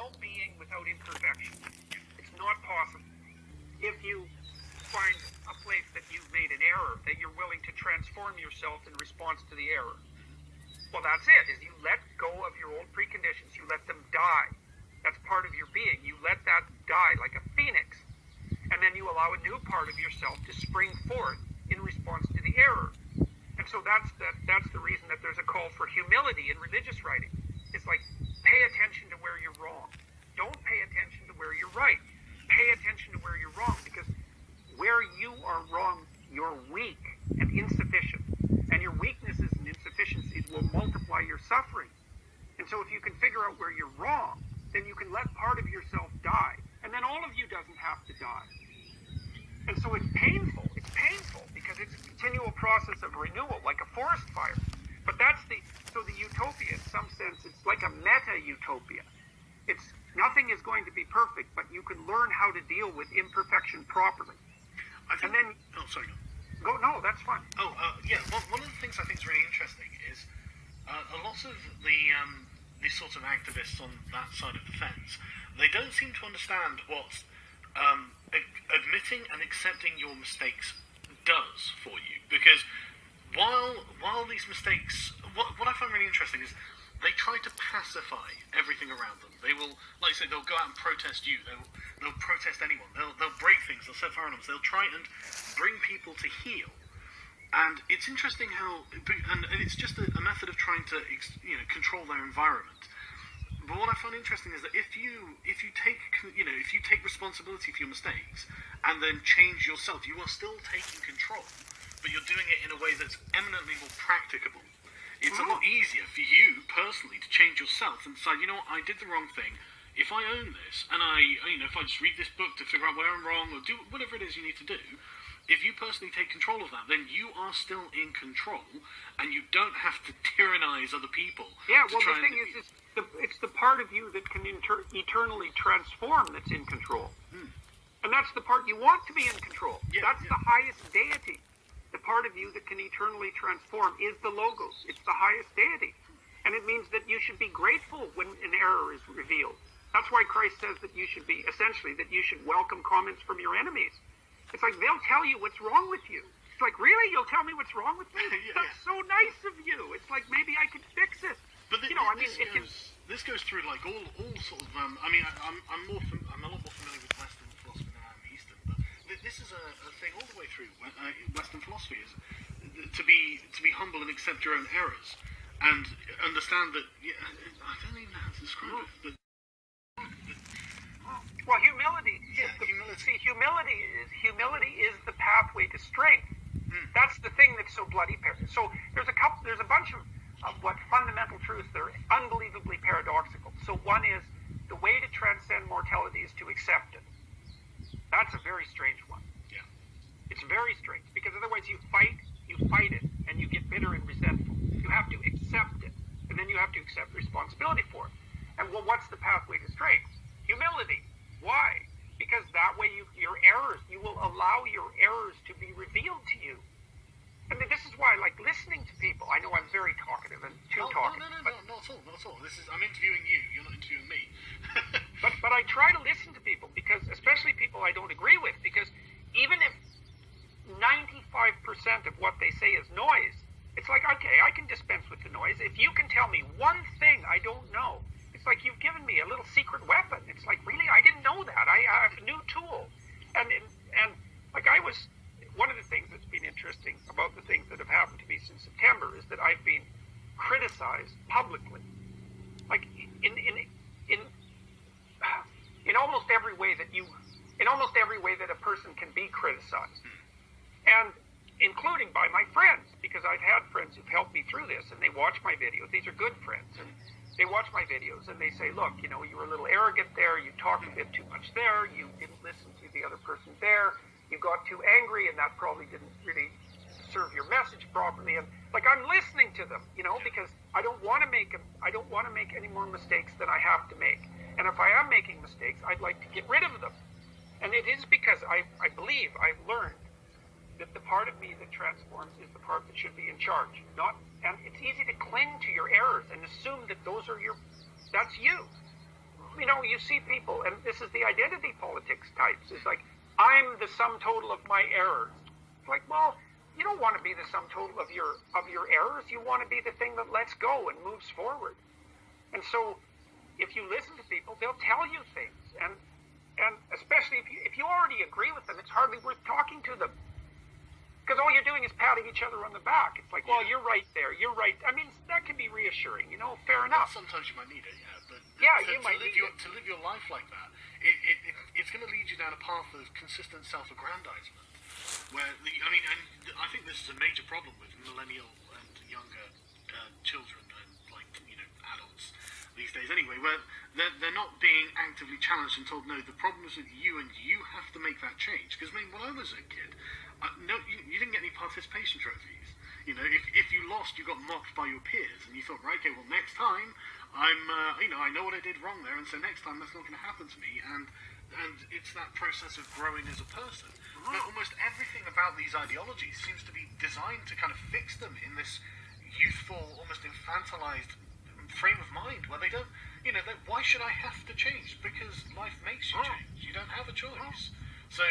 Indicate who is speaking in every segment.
Speaker 1: no being without imperfection. It's not possible. If you find a place that you've made an error, that you're willing to transform yourself in response to the error, well, that's it, is you let go of your old preconditions. You let them die. That's part of your being. You let that die like a phoenix. And then you allow a new part of yourself to spring forth in response to the error. And so that's the reason that there's a call for humility in religious writing. It's like, pay attention to where you're wrong. Don't pay attention to where you're right. Pay attention to where you're wrong, because where you are wrong, you're weak and insufficient. And your weaknesses and insufficiencies will multiply your suffering. And so if you can figure out where you're wrong, then you can let part of yourself die. And then all of you doesn't have to die. And so it's painful. It's painful because it's a continual process of renewal, like a forest fire. But so the utopia, in some sense, it's like a meta-utopia. It's nothing is going to be perfect, but you can learn how to deal with imperfection properly.
Speaker 2: And then... Oh, sorry.
Speaker 1: No, that's fine.
Speaker 2: Yeah. One of the things I think is really interesting is a lot of these sorts of activists on that side of the fence, they don't seem to understand what admitting and accepting your mistakes does for you. Because while these mistakes, what I find really interesting is they try to pacify everything around them. They will, like I say, they'll go out and protest you. They'll protest anyone. They'll break things. They'll set fire on them. They'll try and bring people to heel. And it's interesting how, and it's just a method of trying to control their environment. But what I find interesting is that if you take responsibility for your mistakes and then change yourself, you are still taking control, but you're doing it in a way that's eminently more practicable. It's a lot easier for you personally to change yourself and decide, you know what, I did the wrong thing. If I own this, and if I just read this book to figure out where I'm wrong, or do whatever it is you need to do, if you personally take control of that, then you are still in control, and you don't have to tyrannize other people.
Speaker 1: Yeah, well, the thing is, it's the part of you that can eternally transform that's in control. And that's the part you want to be in control. Yeah, that's the highest deity. The part of you that can eternally transform is the Logos. It's the highest deity. And it means that you should be grateful when an error is revealed. That's why Christ says that you should be, essentially, that you should welcome comments from your enemies. It's like, they'll tell you what's wrong with you. It's like, really? You'll tell me what's wrong with me? That's so nice of you. It's like, maybe I can fix it.
Speaker 2: But this goes through like all sort of. I'm a lot more familiar with Western philosophy than I am Eastern. But this is a thing all the way through Western philosophy, is to be humble and accept your own errors and understand that. I don't even know how to describe it. But,
Speaker 1: well, humility.
Speaker 2: Yeah, humility.
Speaker 1: See, humility is the pathway to strength. That's the thing that's so bloody. So there's a bunch of what fundamental truths that are unbelievably paradoxical. So one is, the way to transcend mortality is to accept it. That's a very strange one.
Speaker 2: Yeah.
Speaker 1: It's very strange, because otherwise you fight it, and you get bitter and resentful. You have to accept it, and then you have to accept responsibility for it. And well, what's the pathway to strength? Humility. Why? Because that way you will allow your errors to be revealed to you. I mean, this is why I like listening to people. I know I'm very talkative and too talkative.
Speaker 2: No, not at all, not at all. I'm interviewing you. You're not interviewing me.
Speaker 1: but I try to listen to people, because, especially people I don't agree with, because even if 95% of what they say is noise, it's like, okay, I can dispense with the noise. If you can tell me one thing I don't know, it's like you've given me a little secret weapon. It's like, really, I didn't know that. I have a new tool. And like one of the things that's been interesting about the things that have happened to me since September is that I've been criticized publicly, like in almost every way that a person can be criticized, and including by my friends, because I've had friends who've helped me through this, and they watch my videos. These are good friends, and they watch my videos, and they say, look, you were a little arrogant there, you talked a bit too much there, you didn't listen to the other person there, you got too angry, and that probably didn't really serve your message properly. And like, I'm listening to them, because I don't want to make any more mistakes than I have to make. And if I am making mistakes, I'd like to get rid of them. And it is because I believe I've learned that the part of me that transforms is the part that should be in charge. And it's easy to cling to your errors and assume that that's you. you see people, and this is the identity politics types. It's like, I'm the sum total of my errors. It's like, well, you don't want to be the sum total of your errors. You want to be the thing that lets go and moves forward. And so, if you listen to people, they'll tell you things, and especially if you already agree with them, it's hardly worth talking to them. Because all you're doing is patting each other on the back. It's like, well, you're right there. You're right. I mean, that can be reassuring, fair enough.
Speaker 2: Sometimes you might need it, yeah. But
Speaker 1: you might need it.
Speaker 2: To live your life like that, it's going to lead you down a path of consistent self-aggrandizement. Where, and I think this is a major problem with millennial and younger children and, adults these days anyway, where they're not being actively challenged and told, no, the problem is with you and you have to make that change. Because, when I was a kid, you didn't get any participation trophies. If you lost, you got mocked by your peers, and you thought, right, okay, well, next time, I know what I did wrong there, and so next time that's not going to happen to me, and it's that process of growing as a person. But almost everything about these ideologies seems to be designed to kind of fix them in this youthful, almost infantilized frame of mind, where they don't, why should I have to change? Because life makes you change. You don't have a choice. So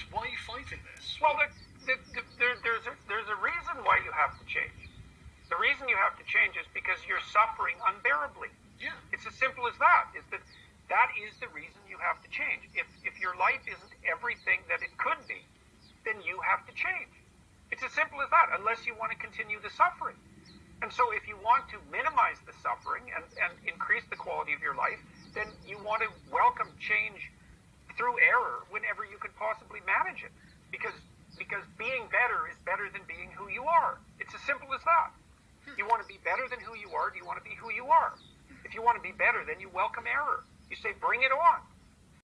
Speaker 2: why are you fighting this?
Speaker 1: Well, there's a reason why you have to change. The reason you have to change is because you're suffering unbearably.
Speaker 2: Yeah.
Speaker 1: It's as simple as that. That is the reason you have to change. If your life isn't everything that it could be, then you have to change. It's as simple as that, unless you want to continue the suffering. And so if you want to minimize the suffering and increase the quality of your life, then you want to welcome change through error whenever you could possibly manage it. Because being better is better than being who you are. It's as simple as that. You want to be better than who you are, do you want to be who you are? If you want to be better, then you welcome error. You say, bring it on.